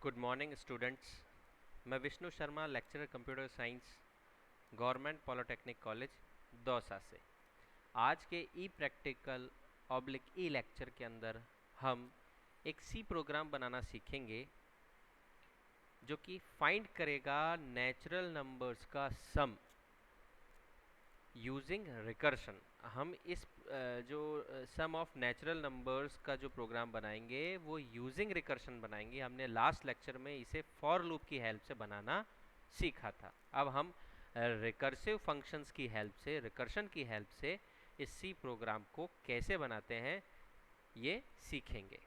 Good morning students. मैं Vishnu Sharma, lecturer computer science, government polytechnic college Dausa से। आज के E practical oblique E lecture के अंदर हम एक सी प्रोग्राम बनाना सीखेंगे जो कि फाइंड करेगा नेचुरल नंबर्स का सम यूजिंग रिकर्शन। हम इस जो सम ऑफ नेचुरल नंबर्स का जो प्रोग्राम बनाएंगे वो यूजिंग रिकर्शन बनाएंगे। हमने लास्ट लेक्चर में इसे फॉर लूप की हेल्प से बनाना सीखा था। अब हम रिकर्सिव फंक्शंस की हेल्प से, रिकर्शन की हेल्प से इस सी प्रोग्राम को कैसे बनाते हैं ये सीखेंगे।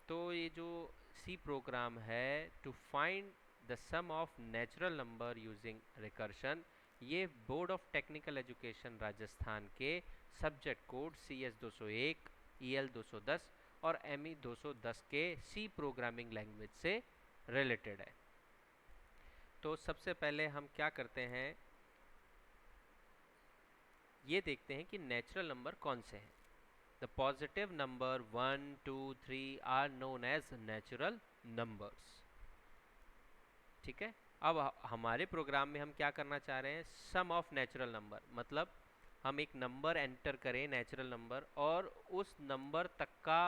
तो ये जो सी प्रोग्राम है to find the sum of natural number using recursion, ये board of technical education Rajasthan के सब्जेक्ट कोड CS 201, EL 210 और ME 210 के सी प्रोग्रामिंग लैंग्वेज से रिलेटेड है। तो सबसे पहले हम क्या करते हैं, ये देखते हैं कि नेचुरल नंबर कौन से हैं। The positive number 1, 2, 3 are known as natural numbers। ठीक है। अब हमारे प्रोग्राम में हम क्या करना चाह रहे हैं, सम ऑफ नेचुरल नंबर, मतलब हम एक नंबर एंटर करें नेचुरल नंबर, और उस नंबर तक का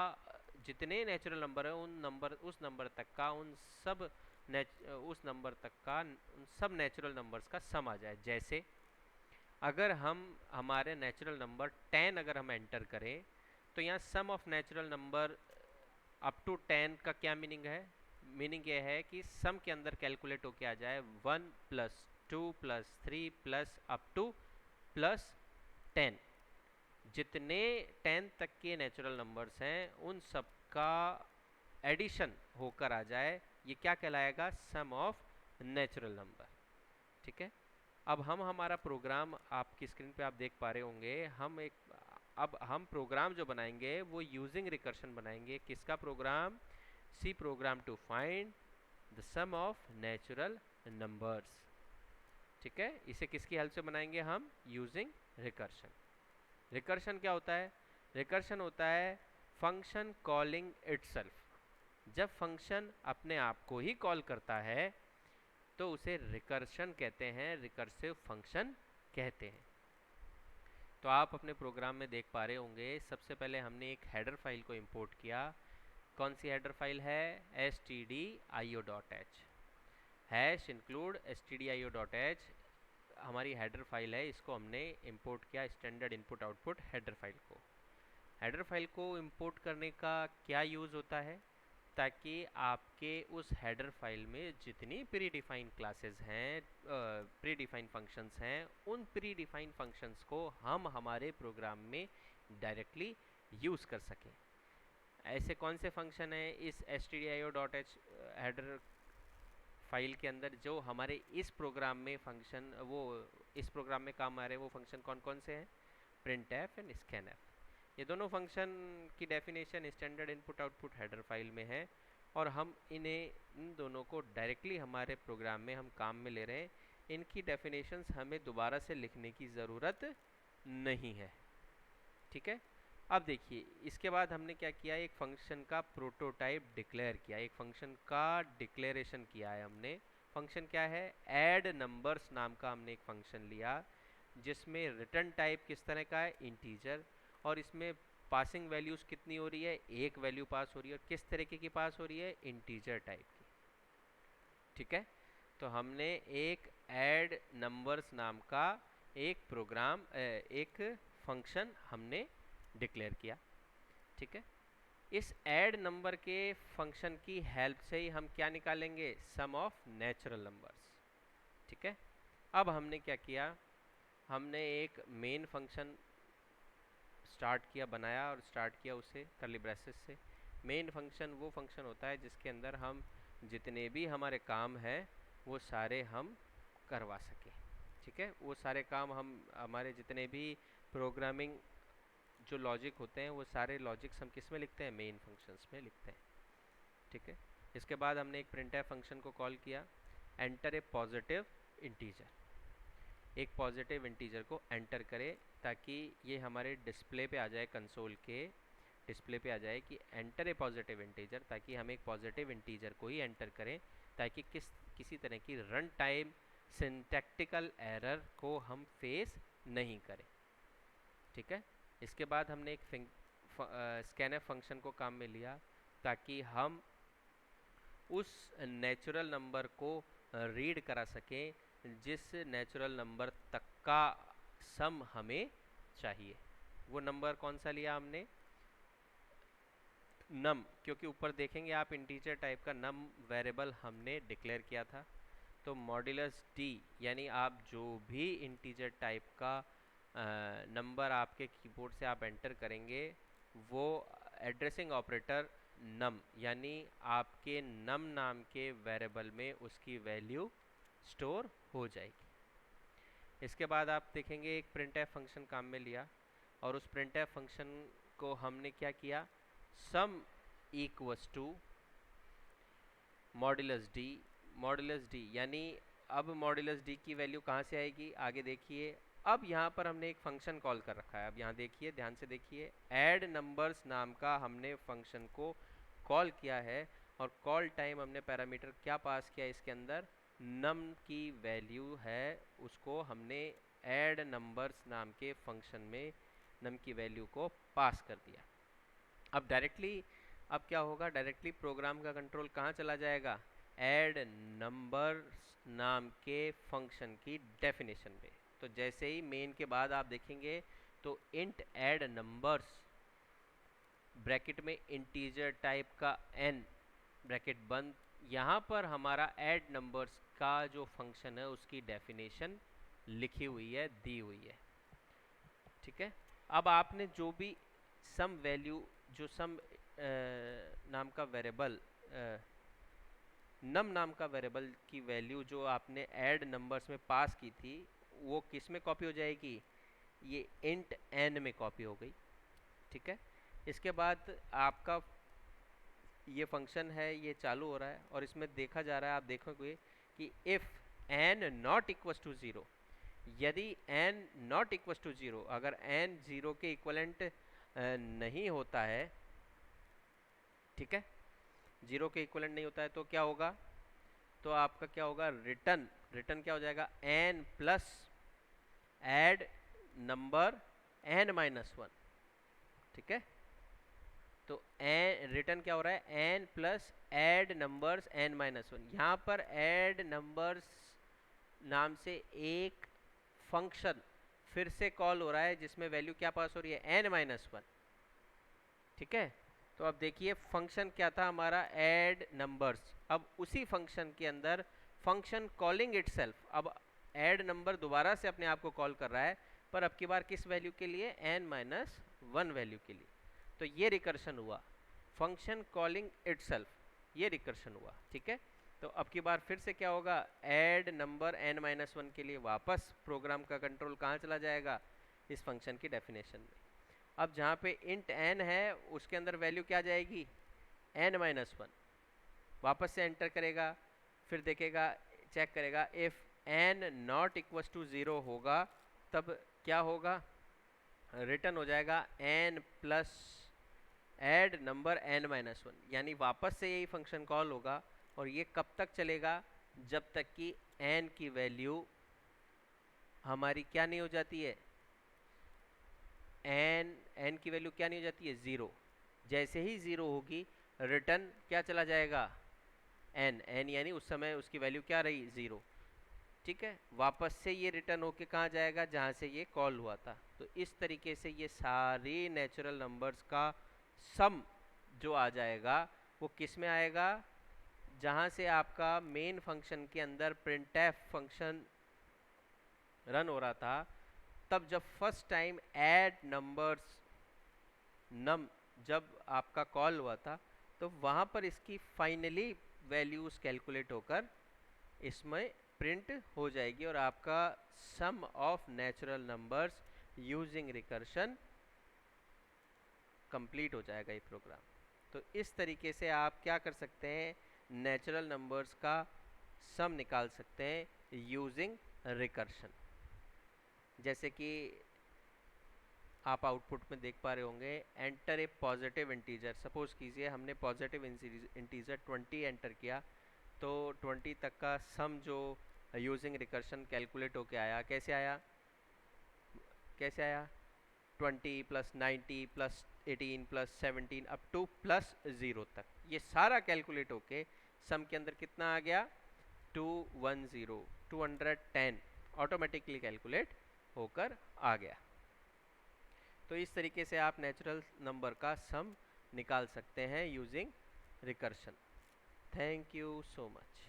जितने नेचुरल नंबर है उस नंबर तक का उन सब नेचुरल नंबर्स का सम आ जाए। जैसे अगर हम हमारे नेचुरल नंबर 10 अगर हम एंटर करें तो यहाँ sum of natural number up to 10 का क्या मीनिंग है? मीनिंग ये है कि सम के अंदर कैलकुलेट होके आ जाए 1 + 2 + 3 प्लस अप टू प्लस 10। जितने 10 तक के नेचुरल नंबर्स हैं उन सब का एडिशन होकर आ जाए, ये क्या कहलाएगा? सम ऑफ नेचुरल नंबर। ठीक है। अब हम हमारा प्रोग्राम आपकी स्क्रीन पे आप देख पा रहे होंगे। अब हम प्रोग्राम जो बनाएंगे वो यूजिंग रिकर्शन बनाएंगे। किसका program? C program to find the sum of natural numbers. ठीक है। इसे किसकी हेल्प से बनाएंगे हम? Using recursion. रिकर्शन क्या होता है? रिकर्शन होता है फंक्शन कॉलिंग इटसेल्फ। जब फंक्शन अपने आप को ही कॉल करता है तो उसे रिकर्शन कहते हैं, रिकर्सिव फंक्शन कहते हैं। तो आप अपने प्रोग्राम में देख पा रहे होंगे, सबसे पहले हमने एक हेडर फाइल को इंपोर्ट किया। कौन सी हेडर फाइल है? stdio.h हैश इंक्लूड stdio.h हमारी हेडर फाइल है। इसको हमने इंपोर्ट किया standard input output header file को। हेडर फाइल को इंपोर्ट करने का क्या यूज़ होता है? ताकि आपके उस हेडर फाइल में जितनी प्री डिफाइंड क्लासेस हैं, प्री डिफाइंड फंक्शंस हैं, उन प्री डिफाइंड फंक्शंस को हम हमारे प्रोग्राम में डायरेक्टली यूज़ कर सकें। ऐसे कौन से फंक्शन हैं इस stdio.h हेडर फाइल के अंदर जो हमारे इस प्रोग्राम में फंक्शन वो इस प्रोग्राम में काम आ रहे हैं? वो फंक्शन कौन कौन से हैं? printf and scanf। ये दोनों फंक्शन की definition standard input output header file में है और हम इन दोनों को डायरेक्टली हमारे प्रोग्राम में हम काम में ले रहे हैं। इनकी डेफिनेशंस हमें दोबारा से लिखने की ज़रूरत नहीं है। ठीक है। अब देखिए, इसके बाद हमने क्या किया, एक फंक्शन का प्रोटोटाइप डिक्लेयर किया, एक फंक्शन का डिक्लेरेशन किया है हमने। फंक्शन क्या है? ऐड नंबर्स नाम का हमने एक फंक्शन लिया जिसमें रिटर्न टाइप किस तरह का है? इंटीजर। और इसमें पासिंग वैल्यूज़ कितनी हो रही है? एक वैल्यू पास हो रही है। और किस तरीके की पास हो रही है? इंटीजर टाइप की। ठीक है। तो हमने एक ऐड नंबर्स नाम का एक फंक्शन हमने डिक्लेयर किया। ठीक है। इस ऐड नंबर के फंक्शन की हेल्प से ही हम क्या निकालेंगे? सम ऑफ नेचुरल नंबर्स। ठीक है। अब हमने क्या किया, हमने एक मेन फंक्शन बनाया और स्टार्ट किया उसे कर्ली ब्रेसेस से। मेन फंक्शन वो फंक्शन होता है जिसके अंदर हम जितने भी हमारे काम हैं वो सारे हम करवा सकें। ठीक है। वो सारे काम हम हमारे जितने भी प्रोग्रामिंग जो लॉजिक होते हैं वो सारे लॉजिक्स हम किस में लिखते हैं? मेन फंक्शंस में लिखते हैं। ठीक है। इसके बाद हमने एक printf फंक्शन को कॉल किया, एंटर ए पॉजिटिव इंटीजर। एक पॉजिटिव इंटीजर को एंटर करें ताकि ये हमारे डिस्प्ले पे आ जाए कंसोल के। डिस्प्ले पे आ जाए कि एंटर ए पॉजिटिव इंटीजर, ताकि हम एक पॉजिटिव इंटीजर को ही एंटर करें, ताकि किसी तरह की रन टाइम सिंटैक्टिकल एरर को हम फेस नहीं करें। ठीक है, इसके बाद हमने एक स्कैनफ फंक्शन को काम में लिया ताकि हम उस नेचुरल नंबर को रीड करा सकें जिस नेचुरल नंबर तक का सम हमें चाहिए। वो नंबर कौन सा लिया हमने? नम, क्योंकि ऊपर देखेंगे आप इंटीजर टाइप का नम वेरिएबल हमने डिक्लेयर किया था। तो मॉड्यूलस डी यानी आप जो भी इंटीजर टाइप का नंबर आपके कीबोर्ड से आप एंटर करेंगे वो एड्रेसिंग ऑपरेटर नम यानी आपके नम नाम के वेरिएबल में उसकी वैल्यू स्टोर हो जाएगी। इसके बाद आप देखेंगे एक प्रिंटफ फंक्शन काम में लिया और उस प्रिंटफ फंक्शन को हमने क्या किया, sum equals to modulus D यानी अब मॉड्यूलस डी की वैल्यू कहाँ से आएगी, आगे देखिए। अब यहाँ पर हमने एक फंक्शन कॉल कर रखा है। अब यहाँ देखिए, ध्यान से देखिए, ऐड नंबर्स नाम का हमने फंक्शन को कॉल किया है और कॉल टाइम हमने पैरामीटर क्या पास किया इसके अंदर, नम की वैल्यू है, उसको हमने ऐड नंबर्स नाम के फंक्शन में नम की वैल्यू को पास कर दिया। अब डायरेक्टली अब क्या होगा, डायरेक्टली प्रोग्राम का कंट्रोल कहाँ चला जाएगा, ऐड नंबर्स नाम के फंक्शन की डेफिनेशन पे। तो जैसे ही मेन के बाद आप देखेंगे तो इंट ऐड नंबर्स ब्रैकेट में इंटीजर टाइप का n ब्रैकेट बंद, यहाँ पर हमारा ऐड नंबर्स का जो फंक्शन है उसकी डेफिनेशन लिखी हुई है, दी हुई है। ठीक है, अब आपने जो भी सम वैल्यू, जो सम नाम का वेरिएबल, नम नाम का वेरिएबल की वैल्यू जो आपने ऐड नंबर्स में पास की थी वो किस में कॉपी हो जाएगी, ये इंट n में कॉपी हो गई। ठीक है, इसके बाद आपका ये फंक्शन है, ये चालू हो रहा है और इसमें देखा जा रहा है, आप देखोगे कि if n not equal to 0, यदि n नॉट इक्वल टू 0, अगर n 0 के इक्वलेंट नहीं होता है, ठीक है, 0 के इक्वलेंट नहीं होता है तो क्या होगा, तो आपका क्या होगा, रिटर्न क्या हो जाएगा, n plus add number n minus 1। ठीक है, तो रिटर्न क्या हो रहा है, n plus add numbers n minus 1। यहाँ पर ऐड नंबर्स नाम से एक फंक्शन फिर से कॉल हो रहा है जिसमें वैल्यू क्या पास हो रही है, n माइनस 1। ठीक है, तो अब देखिए फंक्शन क्या था हमारा, ऐड नंबर्स। अब उसी फंक्शन के अंदर फंक्शन कॉलिंग इटसेल्फ, अब ऐड नंबर दोबारा से अपने आप को कॉल कर रहा है, पर अब की बार किस वैल्यू के लिए, n माइनस 1 वैल्यू के लिए। तो ये रिकर्शन हुआ, फंक्शन कॉलिंग इटसेल्फ, ये रिकर्शन हुआ। ठीक है, तो अब की बार फिर से क्या होगा, ऐड नंबर n माइनस 1 के लिए वापस प्रोग्राम का कंट्रोल कहाँ चला जाएगा, इस फंक्शन की डेफिनेशन में। अब जहाँ पे इंट n है उसके अंदर वैल्यू क्या जाएगी, n माइनस 1, वापस से एंटर करेगा, फिर देखेगा, चेक करेगा, if n not equal to 0 होगा तब क्या होगा, रिटर्न हो जाएगा n plus add number n minus 1, यानी वापस से यही फंक्शन कॉल होगा और ये कब तक चलेगा, जब तक कि n की वैल्यू हमारी क्या नहीं हो जाती है, n की वैल्यू क्या नहीं हो जाती है, 0। जैसे ही 0 होगी रिटर्न क्या चला जाएगा, n यानी उस समय उसकी वैल्यू क्या रही, 0। ठीक है, वापस से ये रिटर्न होके कहाँ जाएगा, जहाँ से ये कॉल हुआ था। तो इस तरीके से ये सारी नेचुरल नंबर्स का सम जो आ जाएगा वो किस में आएगा, जहाँ से आपका मेन फंक्शन के अंदर प्रिंटफ फंक्शन रन हो रहा था, तब जब फर्स्ट टाइम ऐड नंबर्स नम जब आपका कॉल हुआ था तो वहाँ पर इसकी फाइनली वैल्यूज कैलकुलेट होकर इसमें प्रिंट हो जाएगी और आपका sum of natural numbers using recursion complete हो जाएगा ये प्रोग्राम। तो इस तरीके से आप क्या कर सकते हैं, नेचुरल नंबर्स का सम निकाल सकते हैं यूजिंग रिकर्शन। जैसे कि आप आउटपुट में देख पा रहे होंगे, enter a positive integer. Suppose कीजिए हमने पॉजिटिव इंटीजर 20 एंटर किया, तो 20 तक का सम जो यूजिंग रिकर्शन कैलकुलेट होके आया, कैसे आया, कैसे आया, 20 plus 90 plus 18 plus 17 up two plus 0 तक, ये सारा कैलकुलेट होके सम के अंदर कितना आ गया, 210, 210 ऑटोमेटिकली कैलकुलेट होकर आ गया। तो इस तरीके से आप नेचुरल नंबर का सम निकाल सकते हैं using recursion. Thank you so much.